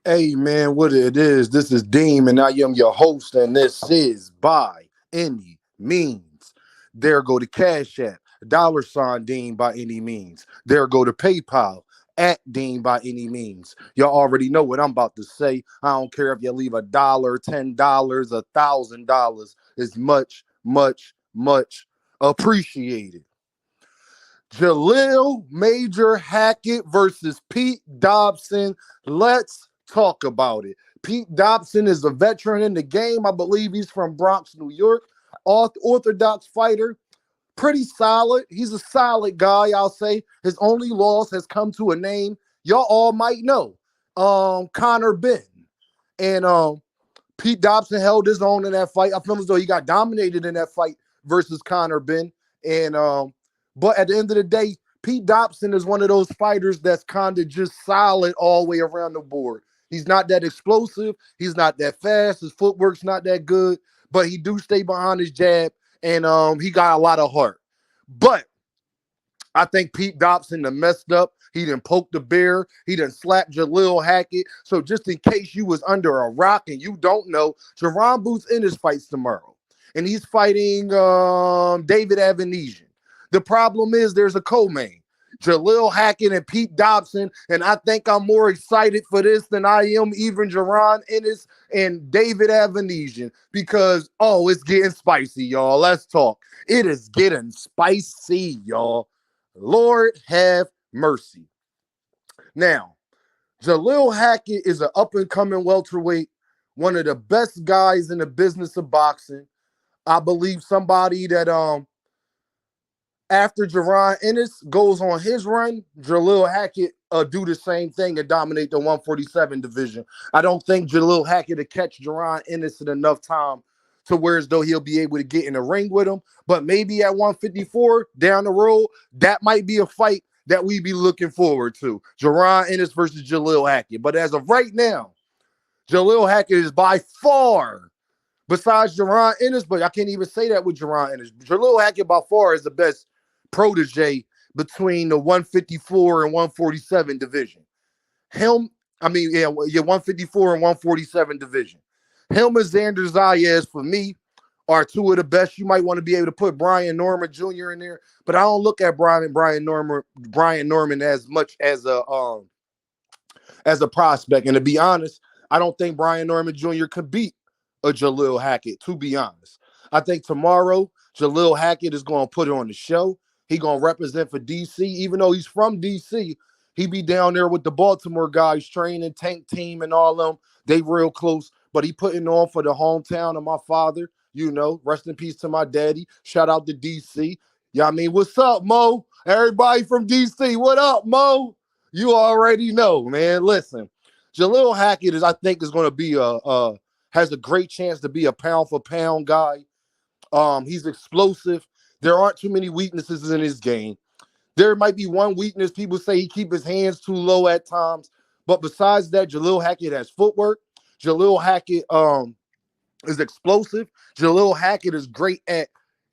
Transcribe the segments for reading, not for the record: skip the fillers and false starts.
Hey man, what it is? This is Deem, and I am your host, and this is By Any Means. There go to Cash App, $ Dean by any means. There go to PayPal at Dean by any means. Y'all already know what I'm about to say. I don't care if you leave $1, $10, $1,000. It's much, much, much appreciated. Jalil Major Hackett versus Pete Dobson. Let's talk about it. Pete Dobson is a veteran in the game. I believe he's from Bronx, New York. Orthodox fighter. Pretty solid. He's a solid guy, I'll say. His only loss has come to a name y'all all might know. Connor Ben. And Pete Dobson held his own in that fight. I feel as though he got dominated in that fight versus Connor Ben. And but at the end of the day, Pete Dobson is one of those fighters that's kind of just solid all the way around the board. He's not that explosive. He's not that fast. His footwork's not that good, but he do stay behind his jab, and he got a lot of heart. But I think Pete Dobson done messed up. He done poked the bear. He done slapped Jalil Hackett. So just in case you was under a rock and you don't know, Jaron Boots Ennis fights tomorrow. And he's fighting David Avanesian. The problem is there's a co-main. Jalil Hackett and Pete Dobson, and I think I'm more excited for this than I am even Jaron Ennis and David Avanesian because, it's getting spicy, y'all. Let's talk. It is getting spicy, y'all. Lord have mercy. Now, Jalil Hackett is an up-and-coming welterweight, one of the best guys in the business of boxing. I believe somebody that after Jaron Ennis goes on his run, Jalil Hackett do the same thing and dominate the 147 division. I don't think Jalil Hackett will catch Jaron Ennis in enough time to where as though he'll be able to get in the ring with him. But maybe at 154 down the road, that might be a fight that we be looking forward to. Jaron Ennis versus Jalil Hackett. But as of right now, Jalil Hackett is by far, besides Jaron Ennis, but I can't even say that with Jaron Ennis. Jalil Hackett by far is the best protege between the 154 and 147 division. 154 and 147 division. Him and Xander Zayas, for me, are two of the best. You might want to be able to put Brian Norman Jr. in there, but I don't look at Brian Norman as much as a prospect. And to be honest, I don't think Brian Norman Jr. could beat a Jalil Hackett, to be honest. I think tomorrow, Jalil Hackett is going to put on the show. He going to represent for D.C. Even though he's from D.C., he be down there with the Baltimore guys training, Tank Team and all them. They real close, but he putting on for the hometown of my father. You know, rest in peace to my daddy. Shout out to D.C. Yeah, I mean, what's up, Mo? Everybody from D.C., what up, Mo? You already know, man. Listen, Jalil Hackett I think is going to be has a great chance to be a pound for pound guy. He's explosive. There aren't too many weaknesses in his game. There might be one weakness. People say he keep his hands too low at times. But besides that, Jalil Hackett has footwork. Jalil Hackett is explosive. Jalil Hackett is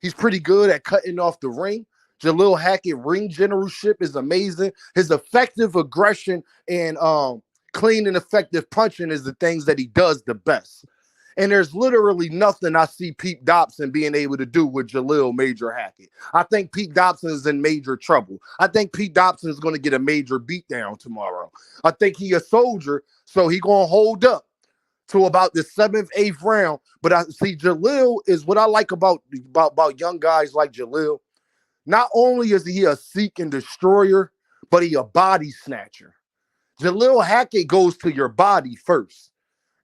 he's pretty good at cutting off the ring. Jalil Hackett ring generalship is amazing. His effective aggression and clean and effective punching is the things that he does the best. And there's literally nothing I see Pete Dobson being able to do with Jalil Major Hackett. I think Pete Dobson is in major trouble. I think Pete Dobson is going to get a major beatdown tomorrow. I think he a soldier, so he going to hold up to about the 7th, 8th round. But I see Jalil is what I like about young guys like Jalil. Not only is he a seek and destroyer, but he a body snatcher. Jalil Hackett goes to your body first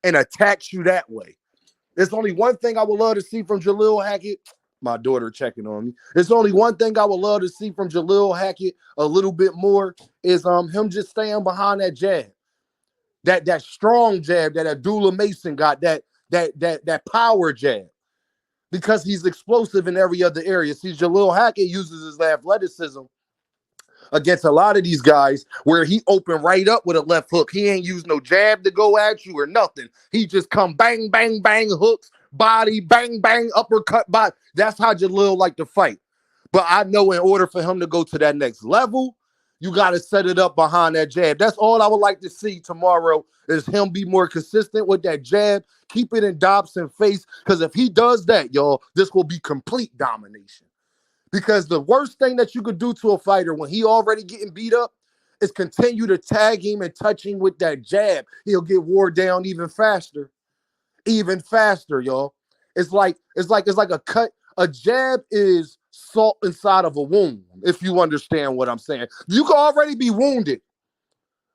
and attacks you that way. There's only one thing I would love to see from Jalil Hackett. My daughter checking on me. There's only one thing I would love to see from Jalil Hackett a little bit more is him just staying behind that jab. That strong jab that Abdullah Mason got, that power jab. Because he's explosive in every other area. See, Jalil Hackett uses his athleticism against a lot of these guys where he opened right up with a left hook. He ain't used no jab to go at you or nothing. He just come bang, bang, bang, hooks, body, bang, bang, uppercut, body. That's how Jalil like to fight. But I know in order for him to go to that next level, You got to set it up behind that jab. That's all I would like to see tomorrow is him be more consistent with that jab. Keep it in Dobson's face, because if he does that, y'all, this will be complete domination. Because the worst thing that you could do to a fighter when he already getting beat up is continue to tag him and touch him with that jab. He'll get wore down even faster, y'all. It's like a cut. A jab is salt inside of a wound, if you understand what I'm saying. You can already be wounded,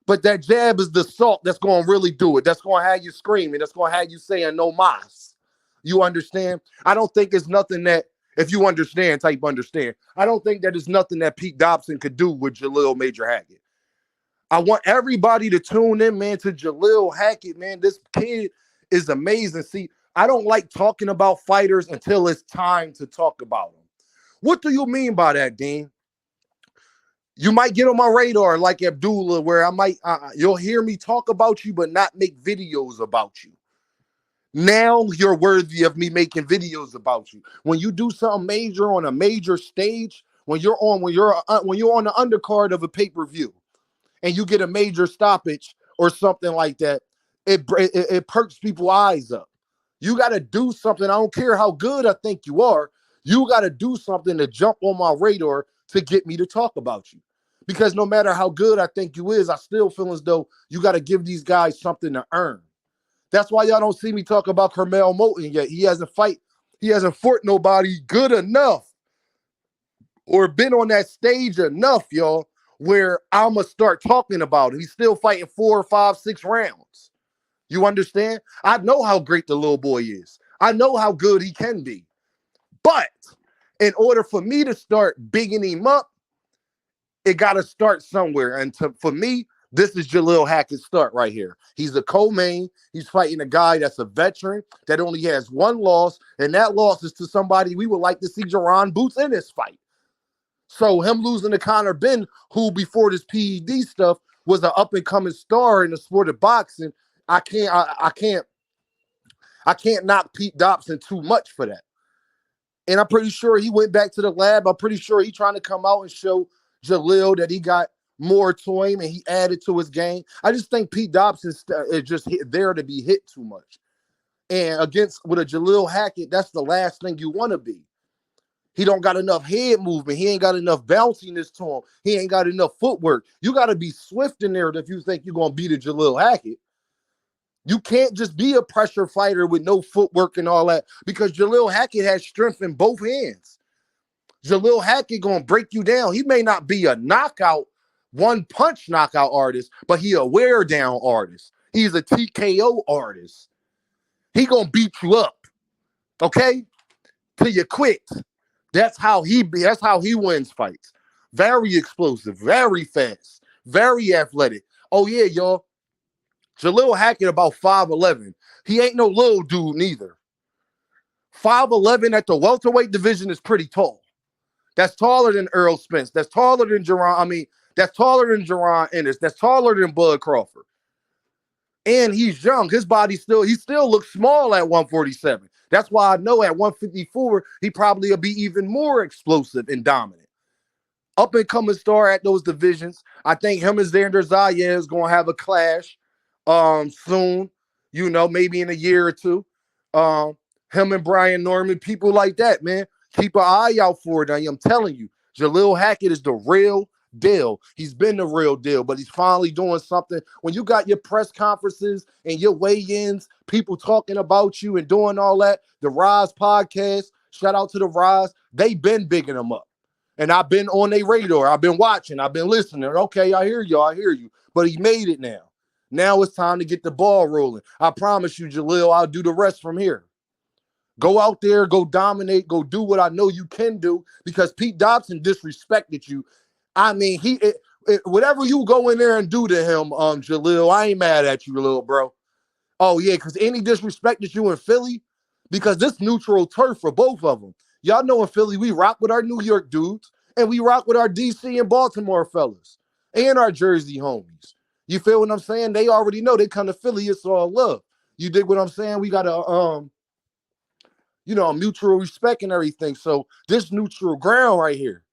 but that jab is the salt that's going to really do it. That's going to have you screaming. That's going to have you saying no mas. You understand? I don't think it's nothing that, if you understand, type understand. I don't think that it's nothing that Pete Dobson could do with Jalil Major Hackett. I want everybody to tune in, man, to Jalil Hackett, man. This kid is amazing. See, I don't like talking about fighters until it's time to talk about them. What do you mean by that, Dean? You might get on my radar like Abdullah, where I might, you'll hear me talk about you, but not make videos about you. Now you're worthy of me making videos about you. When you do something major on a major stage, when you're on the undercard of a pay-per-view, and you get a major stoppage or something like that, it perks people's eyes up. You got to do something. I don't care how good I think you are. You got to do something to jump on my radar to get me to talk about you. Because no matter how good I think you is, I still feel as though you got to give these guys something to earn. That's why y'all don't see me talk about Carmel Moulton yet. He hasn't fought nobody good enough or been on that stage enough, y'all, where I'ma start talking about him. He's still fighting 4, 5, 6 rounds. You understand? I know how great the little boy is. I know how good he can be. But in order for me to start bigging him up, it got to start somewhere. And for me, this is Jalil Hackett's start right here. He's a co-main. He's fighting a guy that's a veteran that only has one loss, and that loss is to somebody we would like to see Jaron boots in this fight. So him losing to Conor Benn, who before this PED stuff was an up-and-coming star in the sport of boxing, I can't knock Pete Dobson too much for that. And I'm pretty sure he went back to the lab. I'm pretty sure he's trying to come out and show Jalil that he got more to him and he added to his game. I just think Pete Dobson is just there to be hit too much. And with a Jalil Hackett, that's the last thing you want to be. He don't got enough head movement. He ain't got enough bounciness to him. He ain't got enough footwork. You got to be swift in there if you think you're going to beat a Jalil Hackett. You can't just be a pressure fighter with no footwork and all that, because Jalil Hackett has strength in both hands. Jalil Hackett going to break you down. He may not be a one-punch knockout artist, but he a wear-down artist. He's a TKO artist. He going to beat you up, okay, till you quit. That's how he wins fights. Very explosive, very fast, very athletic. Oh, yeah, y'all. Jalil Hackett about 5'11". He ain't no little dude neither. 5'11" at the welterweight division is pretty tall. That's taller than Earl Spence. That's taller than that's taller than Jaronennis. That's taller than Bud Crawford. And he's young. His body he still looks small at 147. That's why I know at 154, he probably will be even more explosive and dominant. Up and coming star at those divisions. I think him and Xander Zayas is going to have a clash soon, maybe in a year or two. Him and Brian Norman, people like that, man. Keep an eye out for it. I'm telling you, Jalil Hackett is the real deal. He's been the real deal, but he's finally doing something. When you got your press conferences and your weigh-ins, people talking about you and doing all that, the Rise podcast, shout out to the Rise, they been bigging him up. And I've been on their radar. I've been watching. I've been listening. Okay, I hear you. But he made it now. Now it's time to get the ball rolling. I promise you, Jalil, I'll do the rest from here. Go out there, go dominate, go do what I know you can do, because Pete Dobson disrespected you. I mean, whatever you go in there and do to him, Jalil, I ain't mad at you, little bro. Oh, yeah, because any disrespected you in Philly, because this neutral turf for both of them. Y'all know in Philly, we rock with our New York dudes, and we rock with our D.C. and Baltimore fellas, and our Jersey homies. You feel what I'm saying? They already know they come to Philly, it's all love. You dig what I'm saying? We got a mutual respect and everything. So this neutral ground right here,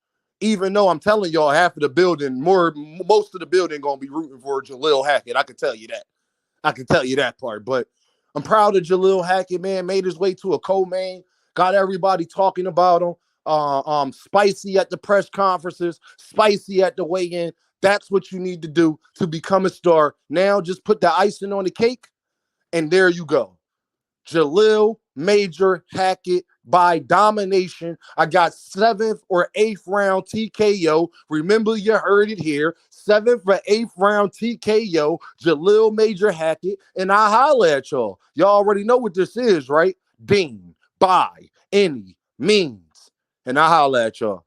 Even though I'm telling y'all half of the building, most of the building gonna be rooting for Jalil Hackett. I can tell you that. I can tell you that part. But I'm proud of Jalil Hackett, man. Made his way to a co-main, got everybody talking about him. Spicy at the press conferences, spicy at the weigh-in. That's what you need to do to become a star. Now just put the icing on the cake, and there you go. Jalil Major Hackett by domination. I got 7th or 8th round TKO. Remember, you heard it here. 7th or 8th round TKO. Jalil Major Hackett. And I holla at y'all. Y'all already know what this is, right? Dean by any means. And I holla at y'all.